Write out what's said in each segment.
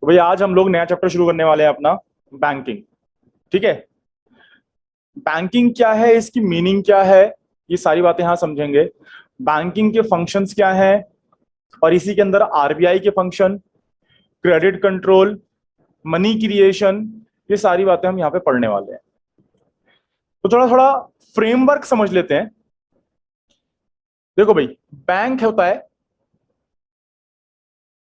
भैया आज हम लोग नया चैप्टर शुरू करने वाले हैं अपना, बैंकिंग। ठीक है। बैंकिंग क्या है, इसकी मीनिंग क्या है, ये सारी बातें यहां समझेंगे। बैंकिंग के फंक्शंस क्या हैं, और इसी के अंदर आरबीआई के function, credit control, money creation, ये सारी बातें हम यहाँ पे पढ़ने वाले हैं। तो थोड़ा थोड़ा फ्रेमवर्क समझ लेते हैं। देखो भाई, बैंक होता है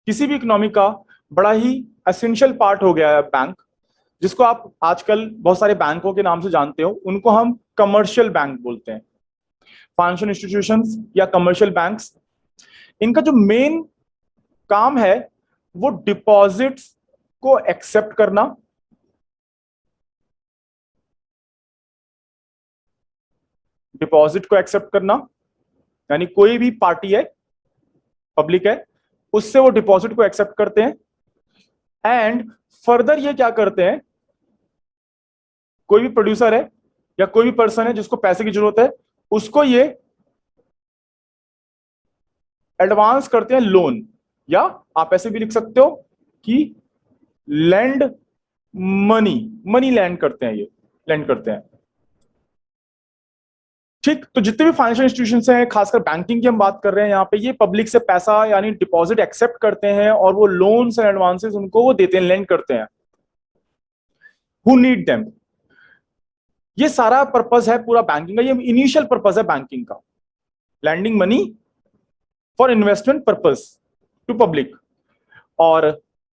किसी भी इकोनॉमी का बड़ा ही एसेंशियल पार्ट हो गया है बैंक, जिसको आप आजकल बहुत सारे बैंकों के नाम से जानते हो। उनको हम कमर्शियल बैंक बोलते हैं, फाइनेंशियल इंस्टीट्यूशंस या कमर्शियल बैंक्स। इनका जो मेन काम है वो डिपॉजिट्स को एक्सेप्ट करना, डिपॉजिट को एक्सेप्ट करना, यानी कोई भी पार्टी है, पब्लिक है, उससे वो डिपॉजिट को एक्सेप्ट करते हैं। एंड फर्दर ये क्या करते हैं, कोई भी प्रोड्यूसर है या कोई भी पर्सन है जिसको पैसे की जरूरत है, उसको ये एडवांस करते हैं लोन, या आप ऐसे भी लिख सकते हो कि लैंड मनी, मनी लैंड करते हैं, ये लैंड करते हैं। ठीक, तो जितने भी फाइनेंशियल इंस्टीट्यूशंस हैं, खासकर बैंकिंग की हम बात कर रहे हैं यहाँ पे, ये पब्लिक से पैसा यानी डिपॉजिट एक्सेप्ट करते हैं और वो लोन्स एंड एडवांसेस उनको वो देते हैं, लैंड करते हैं, हु नीड देम। ये सारा पर्पस है पूरा बैंकिंग का, ये इनिशियल पर्पस है बैंकिंग का, lending money for investment purpose to public. और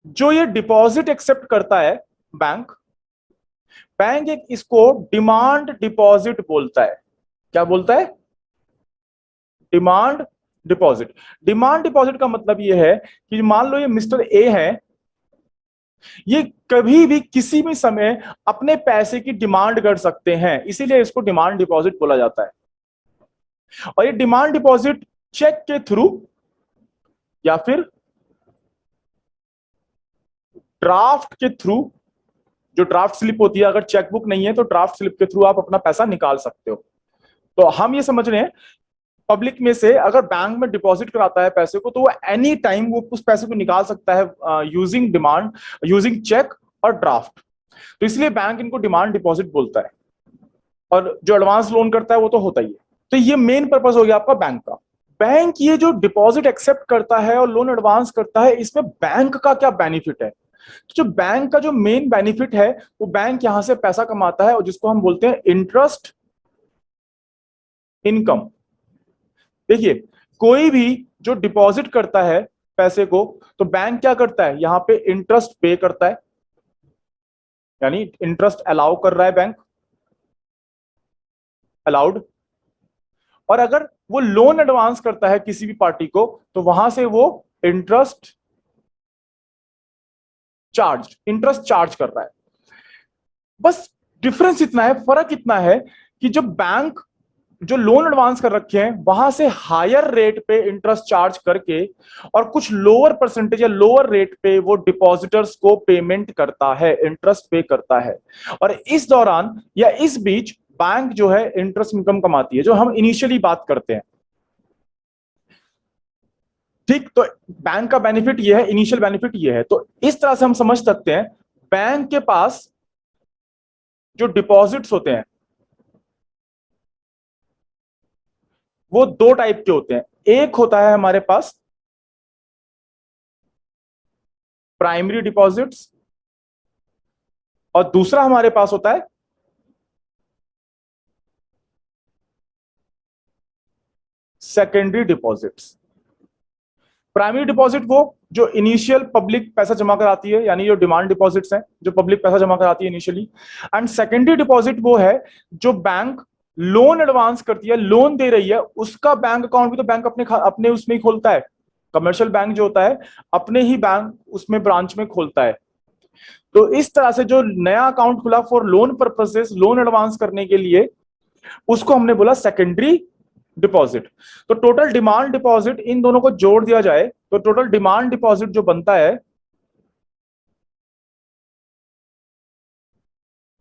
जो ये डिपॉजिट एक्सेप्ट करता है बैंक, बैंक एक इसको डिमांड डिपॉजिट बोलता है। क्या बोलता है? Demand deposit. डिमांड डिपॉजिट का मतलब ये है कि मान लो ये मिस्टर ए है, ये कभी भी किसी भी समय अपने पैसे की डिमांड कर सकते हैं, इसीलिए इसको डिमांड डिपॉजिट बोला जाता है। और ये डिमांड डिपॉजिट चेक के थ्रू या फिर ड्राफ्ट के थ्रू, जो ड्राफ्ट स्लिप होती है, अगर चेकबुक नहीं है तो ड्राफ्ट स्लिप के थ्रू आप अपना पैसा निकाल सकते हो। तो हम ये समझ रहे हैं, पब्लिक में से अगर बैंक में डिपॉजिट कराता है पैसे को, तो वो एनी टाइम वो उस पैसे को निकाल सकता है यूजिंग डिमांड, यूजिंग चेक और ड्राफ्ट। तो इसलिए बैंक इनको डिमांड डिपॉजिट बोलता है। और जो एडवांस लोन करता है वो तो होता ही है। तो ये मेन पर्पस हो गया आपका बैंक का। बैंक ये जो डिपॉजिट एक्सेप्ट करता है और लोन एडवांस करता है, इसमें बैंक का क्या बेनिफिट है? तो जो बैंक का जो मेन बेनिफिट है, वो बैंक यहां से पैसा कमाता है और जिसको हम बोलते हैं इंटरेस्ट इनकम। देखिए, कोई भी जो डिपॉजिट करता है पैसे को, तो बैंक क्या करता है, यहां पे इंटरेस्ट पे करता है, यानी इंटरेस्ट अलाउ कर रहा है बैंक, अलाउड। और अगर वो लोन एडवांस करता है किसी भी पार्टी को, तो वहां से वो इंटरेस्ट चार्ज, इंटरेस्ट चार्ज कर रहा है। बस डिफरेंस इतना है, फर्क इतना है कि जो बैंक जो लोन एडवांस कर रखे हैं वहां से हायर रेट पे इंटरेस्ट चार्ज करके और कुछ लोअर परसेंटेज या लोअर रेट पे वो डिपॉजिटर्स को पेमेंट करता है, इंटरेस्ट पे करता है। और इस दौरान या इस बीच बैंक जो है इंटरेस्ट इनकम कमाती है, जो हम इनिशियली बात करते हैं। ठीक, तो बैंक का बेनिफिट ये है, इनिशियल बेनिफिट ये है। तो इस तरह से हम समझ सकते हैं बैंक के पास जो डिपॉजिट्स होते हैं वो दो टाइप के होते हैं। एक होता है हमारे पास प्राइमरी डिपॉजिट्स, और दूसरा हमारे पास होता है सेकेंडरी डिपॉजिट्स। प्राइमरी डिपॉजिट वो जो इनिशियल पब्लिक पैसा जमा कराती है, यानी जो डिमांड डिपॉजिट्स हैं, जो पब्लिक पैसा जमा कराती है इनिशियली। एंड सेकेंडरी डिपॉजिट वो है जो बैंक लोन एडवांस करती है, लोन दे रही है, उसका बैंक अकाउंट भी तो बैंक अपने अपने उसमें ही खोलता है। कमर्शियल बैंक जो होता है अपने ही बैंक उसमें ब्रांच में खोलता है। तो इस तरह से जो नया अकाउंट खुला for loan purposes, loan advance करने के लिए, उसको हमने बोला सेकेंडरी डिपॉजिट। तो टोटल डिमांड डिपॉजिट, इन दोनों को जोड़ दिया जाए तो टोटल डिमांड डिपॉजिट जो बनता है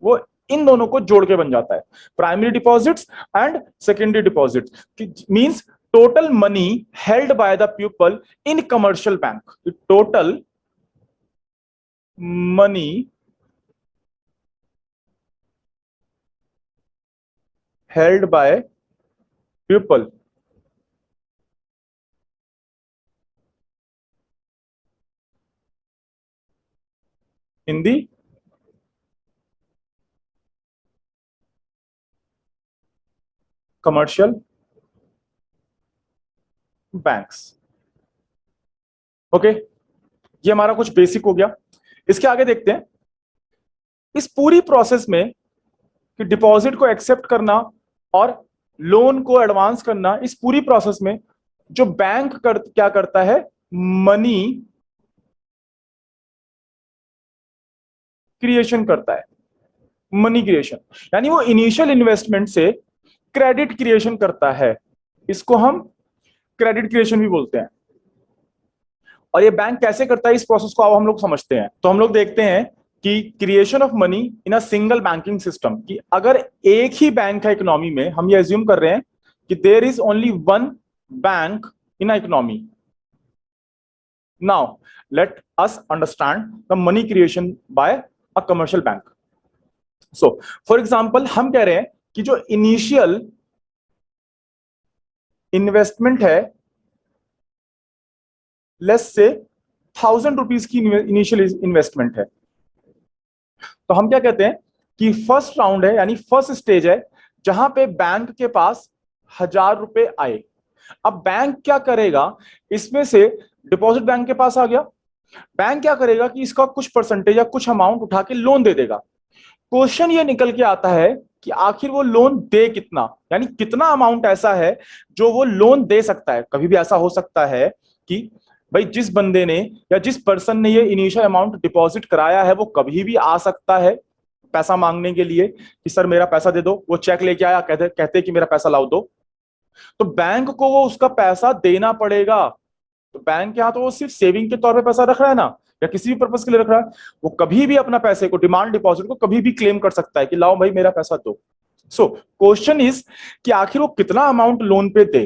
वो इन दोनों को जोड़ के बन जाता है, primary deposits and secondary deposits. Means total money held by the people in commercial bank, total money held by people in the commercial banks। Okay, ये हमारा कुछ बेसिक हो गया। इसके आगे देखते हैं इस पूरी प्रोसेस में कि डिपॉजिट को एक्सेप्ट करना और लोन को एडवांस करना, इस पूरी प्रोसेस में जो क्या करता है, मनी क्रिएशन करता है। मनी क्रिएशन यानी वो इनिशियल इन्वेस्टमेंट से क्रेडिट क्रिएशन करता है, इसको हम क्रेडिट क्रिएशन भी बोलते हैं। और ये बैंक कैसे करता है इस प्रोसेस को अब हम लोग समझते हैं। तो हम लोग देखते हैं कि creation of money in a single banking system, कि अगर एक ही बैंक है इकोनॉमी में, हम ये एज्यूम कर रहे हैं कि there is only one bank in a economy. Now let us understand the money creation by a commercial bank. So for example हम कह रहे हैं कि जो इनिशियल इन्वेस्टमेंट है, लेस से 1,000 रुपीज की इनिशियल इन्वेस्टमेंट है, तो हम क्या कहते हैं कि फर्स्ट राउंड है, यानी फर्स्ट स्टेज है जहां पे बैंक के पास 1,000 रुपए आए। अब बैंक क्या करेगा, इसमें से डिपॉजिट बैंक के पास आ गया, बैंक क्या करेगा कि इसका कुछ परसेंटेज या कुछ अमाउंट उठा के लोन दे देगा। क्वेश्चन ये निकल के आता है कि आखिर वो लोन दे कितना, यानी कितना अमाउंट ऐसा है जो वो लोन दे सकता है। कभी भी ऐसा हो सकता है कि भाई जिस बंदे ने या जिस पर्सन ने ये इनिशियल अमाउंट डिपॉजिट कराया है वो कभी भी आ सकता है पैसा मांगने के लिए कि सर मेरा पैसा दे दो। वो चेक लेके आया, कहते कि मेरा पैसा लाओ दो, तो बैंक को वो उसका पैसा देना पड़ेगा। तो बैंक के यहाँ तो वो सिर्फ सेविंग के तौर पे पैसा रख रहा है ना, या किसी भी पर्पज के लिए रख रहा है, वो कभी भी अपना पैसे को, डिमांड डिपॉजिट को कभी भी क्लेम कर सकता है कि लाओ भाई मेरा पैसा दो। सो क्वेश्चन इज कि आखिर वो कितना अमाउंट लोन पे दे।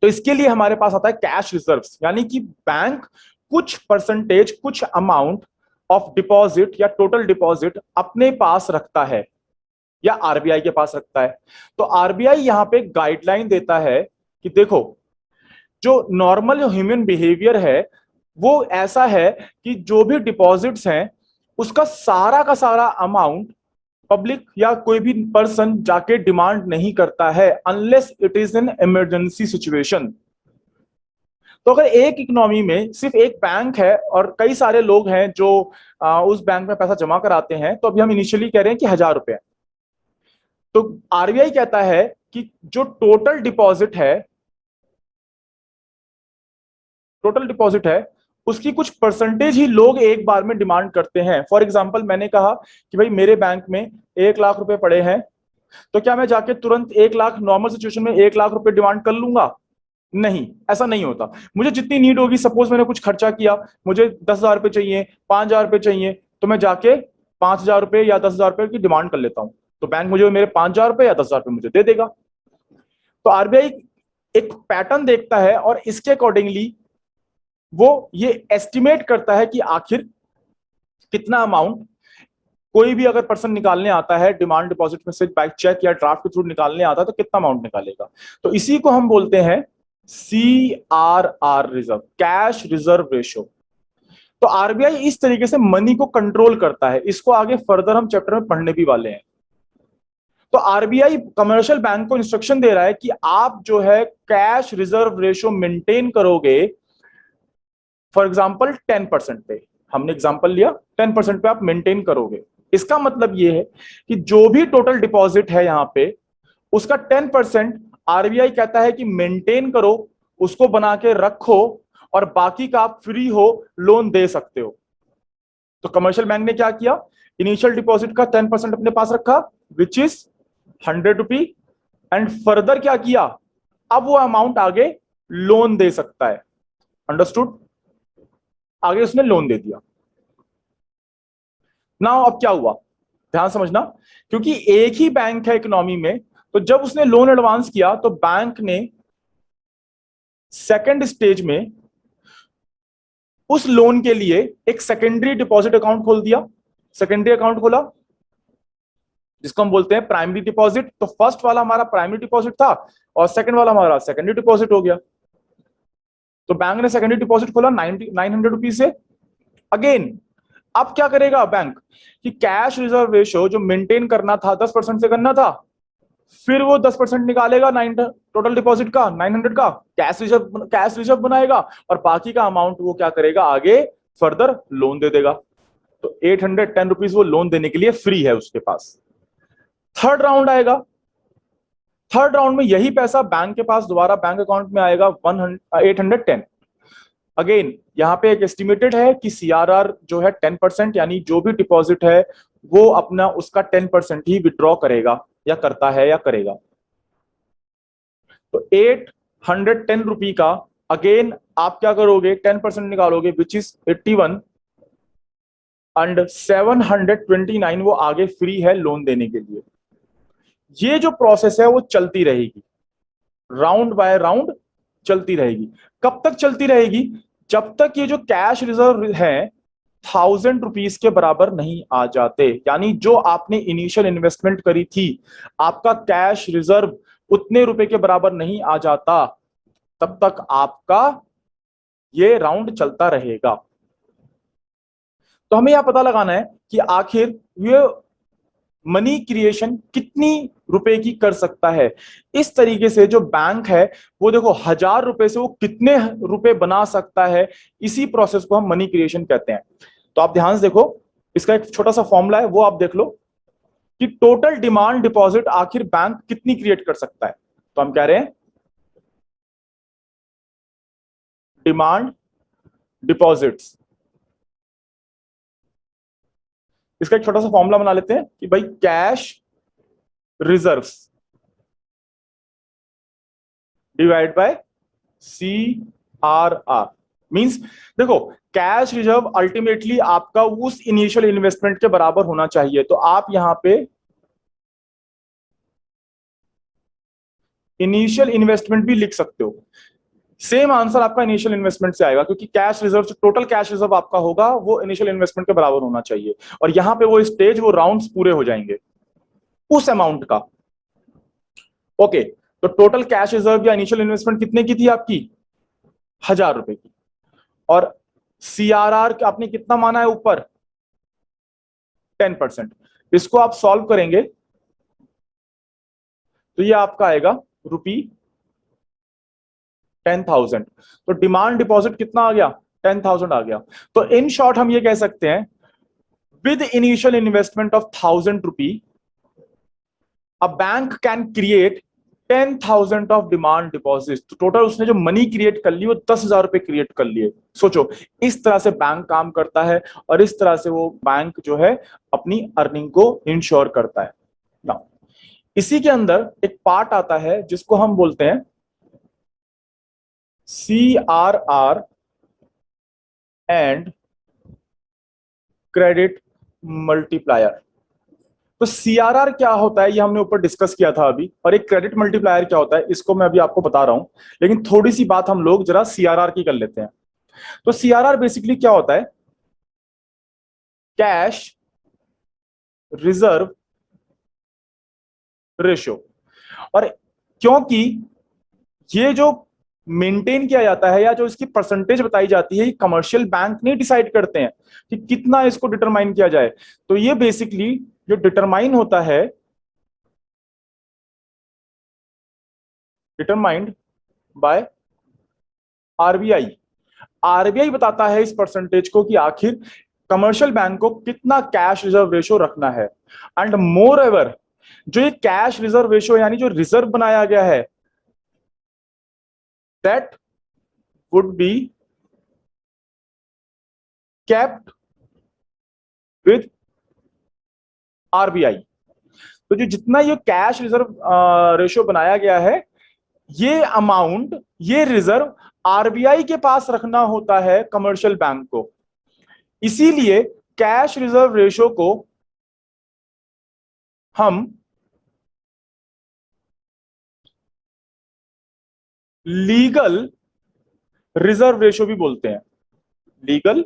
तो इसके लिए हमारे पास आता है कैश रिजर्व्स, यानी कि बैंक कुछ परसेंटेज, कुछ अमाउंट ऑफ डिपॉजिट या टोटल डिपॉजिट अपने पास रखता है या आरबीआई के पास रखता है। तो आरबीआई यहां पे गाइडलाइन देता है कि देखो जो नॉर्मल ह्यूमन बिहेवियर है वो ऐसा है कि जो भी डिपॉजिट्स हैं उसका सारा का सारा अमाउंट पब्लिक या कोई भी पर्सन जाके डिमांड नहीं करता है unless it is an emergency situation. तो अगर एक इकोनॉमी में सिर्फ एक बैंक है और कई सारे लोग हैं जो उस बैंक में पैसा जमा कराते हैं, तो अभी हम इनिशियली कह रहे हैं कि 1,000 रुपए, तो आरबीआई कहता है कि जो टोटल डिपॉजिट है उसकी कुछ परसेंटेज ही लोग एक बार में डिमांड करते हैं। फॉर एग्जांपल मैंने कहा कि भाई मेरे बैंक में 1,00,000 रुपए पड़े हैं, तो क्या मैं जाके तुरंत 1,00,000 नॉर्मल सिचुएशन में 1,00,000 रुपए डिमांड कर लूंगा? नहीं, ऐसा नहीं होता। मुझे जितनी नीड होगी, सपोज मैंने कुछ खर्चा किया, मुझे 10,000 रुपए चाहिए, 5,000 रुपए चाहिए, तो मैं जाके 5,000 रुपए या 10,000 रुपए की डिमांड कर लेता हूं, तो बैंक मुझे मेरे 5,000 रुपए या 10,000 रुपए मुझे दे देगा। तो आरबीआई एक पैटर्न देखता है और इसके अकॉर्डिंगली वो ये एस्टिमेट करता है कि आखिर कितना अमाउंट कोई भी अगर पर्सन निकालने आता है डिमांड डिपॉजिट में से बाय चेक या ड्राफ्ट के थ्रू निकालने आता है तो कितना अमाउंट निकालेगा। तो इसी को हम बोलते हैं CRR reserve, cash reserve ratio. तो आरबीआई इस तरीके से मनी को कंट्रोल करता है। इसको आगे फर्दर हम चैप्टर में पढ़ने भी वाले हैं। तो आरबीआई कमर्शियल बैंक को इंस्ट्रक्शन दे रहा है कि आप जो है कैश रिजर्व रेशो मेंटेन करोगे। फॉर एग्जाम्पल 10% पे, हमने एग्जाम्पल लिया 10% पे आप मेंटेन करोगे। इसका मतलब ये है कि जो भी टोटल डिपॉजिट है यहां पे उसका 10% आरबीआई कहता है कि मेंटेन करो, उसको बना के रखो, और बाकी का आप फ्री हो लोन दे सकते हो। तो कमर्शियल बैंक ने क्या किया, इनिशियल डिपॉजिट का 10% अपने पास रखा which is 100 rupee, and further क्या किया, अब वो अमाउंट आगे लोन दे सकता है। अंडरस्टूड? आगे उसने लोन दे दिया। ना अब क्या हुआ, ध्यान समझना, क्योंकि एक ही बैंक है इकोनॉमी में, तो जब उसने लोन एडवांस किया तो बैंक ने सेकंड स्टेज में उस लोन के लिए एक सेकेंडरी डिपॉजिट अकाउंट खोल दिया, सेकेंडरी अकाउंट खोला जिसको हम बोलते हैं प्राइमरी डिपॉजिट। तो फर्स्ट वाला हमारा प्राइमरी डिपॉजिट था और सेकंड वाला हमारा सेकेंडरी डिपॉजिट हो गया। तो बैंक ने सेकेंडरी डिपॉजिट खोला 900 रुपीज से। अगेन अब क्या करेगा बैंक कि कैश रिजर्व रेशो जो मेंटेन करना था 10% से करना था, फिर वो 10% निकालेगा टोटल डिपॉजिट का 900 का कैश रिजर्व बनाएगा और बाकी का अमाउंट वो क्या करेगा आगे फर्दर लोन दे देगा। तो 810 रुपीज वो लोन देने के लिए फ्री है उसके पास। थर्ड राउंड आएगा, थर्ड राउंड में यही पैसा बैंक के पास दोबारा बैंक अकाउंट में आएगा 810। अगेन यहां पे एक एस्टिमेटेड है कि सीआरआर जो है 10%, यानी जो भी डिपॉजिट है वो अपना उसका 10% ही विड्रॉ करेगा या करता है या करेगा। तो 810 रुपी का अगेन आप क्या करोगे 10% निकालोगे विच इज 81 एंड 729 वो आगे फ्री है लोन देने के लिए। ये जो प्रोसेस है वो चलती रहेगी, राउंड बाय राउंड चलती रहेगी। कब तक चलती रहेगी? जब तक ये जो कैश रिजर्व है 1000 रुपीज के बराबर नहीं आ जाते, यानी जो आपने इनिशियल इन्वेस्टमेंट करी थी आपका कैश रिजर्व उतने रुपए के बराबर नहीं आ जाता, तब तक आपका ये राउंड चलता रहेगा। तो हमें यह पता लगाना है कि आखिर ये मनी क्रिएशन कितनी रुपए की कर सकता है। इस तरीके से जो बैंक है वो देखो 1000 रुपए से वो कितने रुपए बना सकता है, इसी प्रोसेस को हम मनी क्रिएशन कहते हैं। तो आप ध्यान से देखो, इसका एक छोटा सा फॉर्मूला है वो आप देख लो कि टोटल डिमांड डिपॉजिट आखिर बैंक कितनी क्रिएट कर सकता है। तो हम कह रहे हैं डिमांड डिपॉजिट्स, इसका एक छोटा सा फॉर्मूला बना लेते हैं कि भाई cash reserves divide by CRR means देखो कैश रिजर्व अल्टीमेटली आपका उस इनिशियल इन्वेस्टमेंट के बराबर होना चाहिए। तो आप यहां पे इनिशियल इन्वेस्टमेंट भी लिख सकते हो, सेम आंसर आपका इनिशियल इन्वेस्टमेंट से आएगा क्योंकि कैश रिजर्व जो टोटल कैश रिजर्व आपका होगा वो इनिशियल इन्वेस्टमेंट के बराबर होना चाहिए। और यहां पे वो स्टेज वो राउंड्स पूरे हो जाएंगे उस अमाउंट का। ओके, तो टोटल कैश रिजर्व या इनिशियल इन्वेस्टमेंट कितने की थी आपकी 1000 रुपए की, और CRR आपने कितना माना है ऊपर 10%। इसको आप सॉल्व करेंगे तो ये आपका आएगा ₹10,000। तो डिमांड डिपॉजिट कितना आ गया 10,000 आ गया। तो इन शॉर्ट हम ये कह सकते हैं with initial investment of 1000 rupee a bank can create 10,000 of demand deposit. तो टोटल उसने जो मनी क्रिएट कर ली वो 10,000 रुपए क्रिएट कर लिए। सोचो इस तरह से बैंक काम करता है और इस तरह से वो बैंक जो है अपनी अर्निंग को इंश्योर करता है ना। इसी के अंदर एक पार्ट आता है जिसको हम बोलते हैं CRR एंड क्रेडिट मल्टीप्लायर। तो CRR क्या होता है ये हमने ऊपर डिस्कस किया था अभी, और एक क्रेडिट मल्टीप्लायर क्या होता है इसको मैं अभी आपको बता रहा हूं, लेकिन थोड़ी सी बात हम लोग जरा CRR की कर लेते हैं। तो CRR बेसिकली क्या होता है, कैश रिजर्व रेशियो। और क्योंकि ये जो मेंटेन किया जाता है या जो इसकी परसेंटेज बताई जाती है ये कमर्शियल बैंक नहीं डिसाइड करते हैं कि कितना इसको डिटरमाइन किया जाए, तो ये बेसिकली जो डिटरमाइन होता है डिटरमाइंड बाय RBI। RBI बताता है इस परसेंटेज को कि आखिर कमर्शियल बैंक को कितना कैश रिजर्व रेशियो रखना है। एंड मोर एवर जो ये कैश रिजर्व रेशियो यानी जो रिजर्व बनाया गया है that would be kept with RBI। तो जो जितना ये कैश रिजर्व रेशियो बनाया गया है ये अमाउंट ये रिजर्व RBI के पास रखना होता है कमर्शियल बैंक को। इसीलिए कैश रिजर्व रेशियो को हम लीगल रिजर्व रेशियो भी बोलते हैं। Legal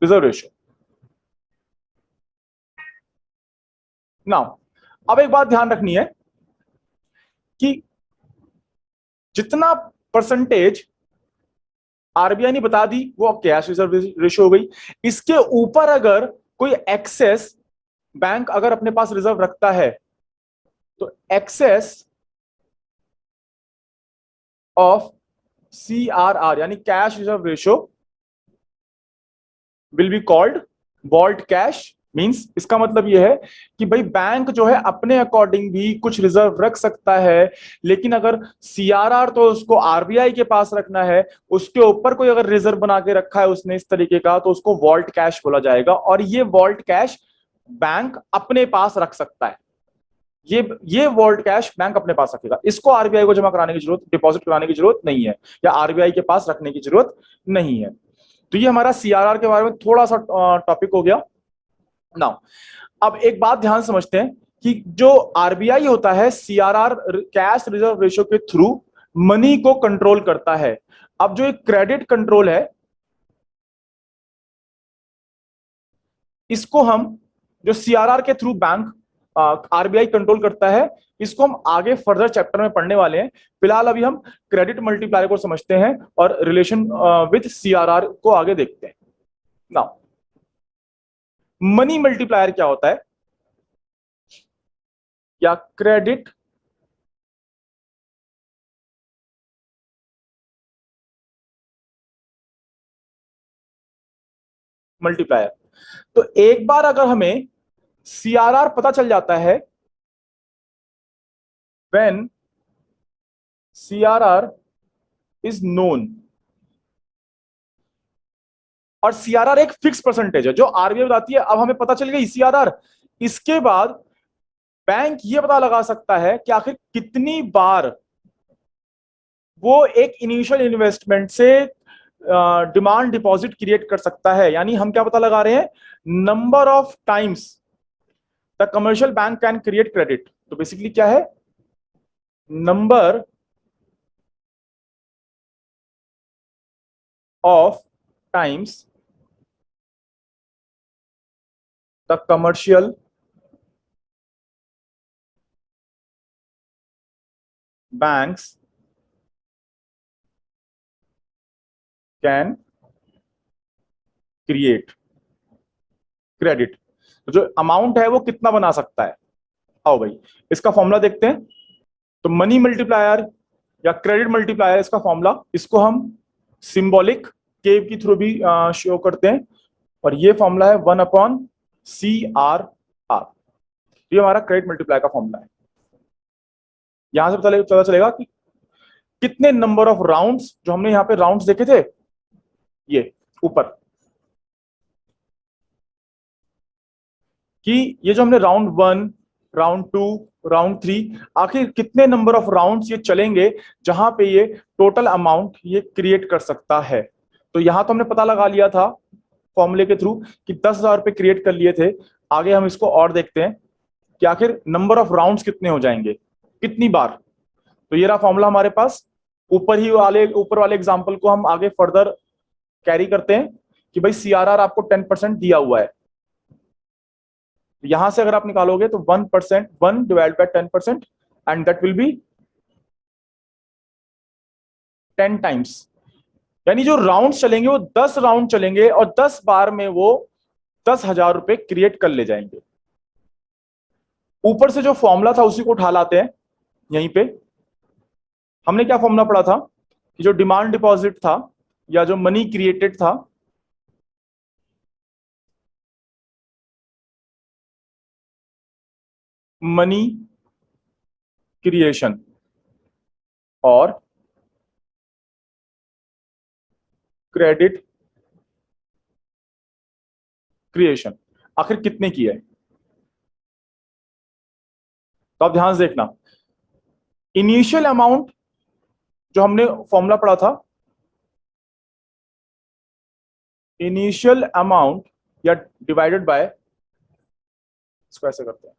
reserve ratio. नाउ अब एक बात ध्यान रखनी है कि जितना परसेंटेज आरबीआई ने बता दी वो कैश रिजर्व रेशियो हो गई। इसके ऊपर अगर कोई एक्सेस बैंक अगर अपने पास रिजर्व रखता है तो एक्सेस ऑफ CRR यानी cash reserve ratio will be called vault cash. Means इसका मतलब यह है कि भाई बैंक जो है अपने अकॉर्डिंग भी कुछ रिजर्व रख सकता है, लेकिन अगर सीआरआर तो उसको आरबीआई के पास रखना है, उसके ऊपर कोई अगर रिजर्व बना के रखा है उसने इस तरीके का, तो उसको वॉल्ट कैश बोला जाएगा। और ये वॉल्ट कैश बैंक अपने पास रख सकता है। ये वॉल्ट कैश बैंक अपने पास रखेगा, इसको आरबीआई को जमा कराने की जरूरत, डिपॉजिट कराने की जरूरत नहीं है, या आरबीआई के पास रखने की जरूरत नहीं है। तो ये हमारा सीआरआर के बारे में थोड़ा सा टॉपिक हो गया। नाउ अब एक बात ध्यान समझते हैं कि जो आरबीआई होता है सीआरआर कैश रिजर्व रेशियो के थ्रू मनी को कंट्रोल करता है। अब जो एक क्रेडिट कंट्रोल है, इसको हम जो सीआरआर के थ्रू बैंक आरबीआई कंट्रोल करता है, इसको हम आगे फर्दर चैप्टर में पढ़ने वाले हैं। फिलहाल अभी हम क्रेडिट मल्टीप्लायर को समझते हैं और रिलेशन विद सीआरआर को आगे देखते हैं। नाउ मनी मल्टीप्लायर क्या होता है, या क्रेडिट मल्टीप्लायर। तो एक बार अगर हमें सीआरआर पता चल जाता है, व्हेन सीआरआर इज नोन, और सीआरआर एक फिक्स परसेंटेज है जो आरबीआई बताती है। अब हमें पता चल गई सीआरआर, इसके बाद बैंक ये पता लगा सकता है कि आखिर कितनी बार वो एक इनिशियल इन्वेस्टमेंट से डिमांड डिपॉजिट क्रिएट कर सकता है। यानी हम क्या पता लगा रहे हैं, number of times the commercial bank can create credit. तो बेसिकली क्या है, number of times the commercial banks can create credit. तो जो अमाउंट है वो कितना बना सकता है। आओ भाई इसका फॉर्मूला देखते हैं। तो मनी मल्टीप्लायर या क्रेडिट मल्टीप्लायर, इसका फॉर्मूला, इसको हम सिंबॉलिक के की थ्रू भी शो करते हैं, और ये फॉर्मूला है 1/CRR। ये हमारा क्रेडिट मल्टीप्लायर का फॉर्मूला है। यहां से पता चलेगा कि कितने नंबर ऑफ राउंड्स, जो हमने यहां पे राउंड्स देखे थे ये ऊपर, कि ये जो हमने राउंड 1, राउंड 2, राउंड 3, आखिर कितने नंबर ऑफ राउंड्स ये चलेंगे जहां पे ये टोटल अमाउंट ये क्रिएट कर सकता है। तो यहां तो हमने पता लगा लिया था फॉर्मूले के थ्रू कि 10,000 रुपए क्रिएट कर लिए थे। आगे हम इसको और देखते हैं कि आखिर नंबर ऑफ राउंड्स कितने हो जाएंगे, कितनी बार। तो ये रहा फॉर्मूला हमारे पास। ऊपर वाले एग्जांपल को हम आगे फर्दर कैरी करते हैं कि भाई सीआरआर आपको 10% दिया हुआ है। यहां से अगर आप निकालोगे तो 1%, 1/10%, and that will be 10 times. यानी जो राउंड चलेंगे वो 10 राउंड चलेंगे, और 10 बार में वो 10,000 रुपए क्रिएट कर ले जाएंगे। ऊपर से जो फॉर्मूला था उसी को उठा लाते हैं। यहीं पे हमने क्या फॉर्मूला पढ़ा था कि जो डिमांड डिपॉजिट था या जो मनी क्रिएटेड था, मनी क्रिएशन और क्रेडिट क्रिएशन आखिर कितने की है। तो आप ध्यान से देखना, इनिशियल अमाउंट जो हमने फॉर्मूला पढ़ा था, इनिशियल अमाउंट या डिवाइडेड बाय, इसको ऐसे करते हैं,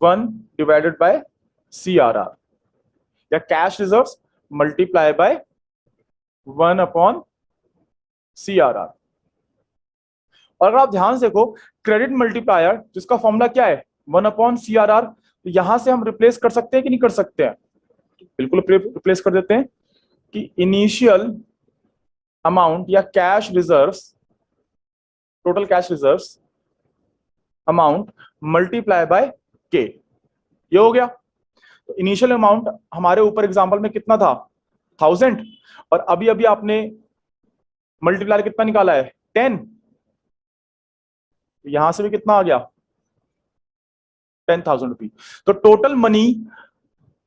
1/CRR, या cash reserves multiply by 1/CRR। और अगर आप ध्यान से देखो, क्रेडिट मल्टीप्लायर जिसका फॉर्मूला क्या है 1/CRR, तो यहां से हम रिप्लेस कर सकते हैं कि नहीं कर सकते हैं? बिल्कुल रिप्लेस कर देते हैं कि इनिशियल अमाउंट या cash reserves, total cash reserves amount multiply by के, ये हो गया। तो इनिशियल अमाउंट हमारे ऊपर एग्जांपल में कितना था 1000, और अभी अभी आपने मल्टीप्लायर कितना निकाला है 10, यहां से भी कितना आ गया 10,000 रुपी। तो total money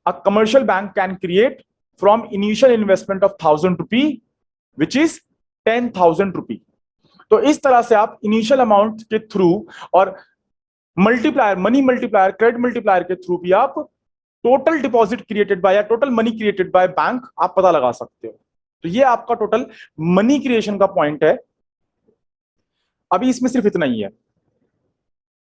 a commercial bank can create from initial investment of 1000 rupee which is 10,000 रुपी। तो इस तरह से आप इनिशियल अमाउंट के थ्रू और multiplier, money multiplier, credit multiplier के थ्रू भी आप टोटल डिपॉजिट क्रिएटेड बाय या total money created by bank आप पता लगा सकते हो। तो ये आपका टोटल मनी क्रिएशन का पॉइंट है। अभी इसमें सिर्फ इतना ही है।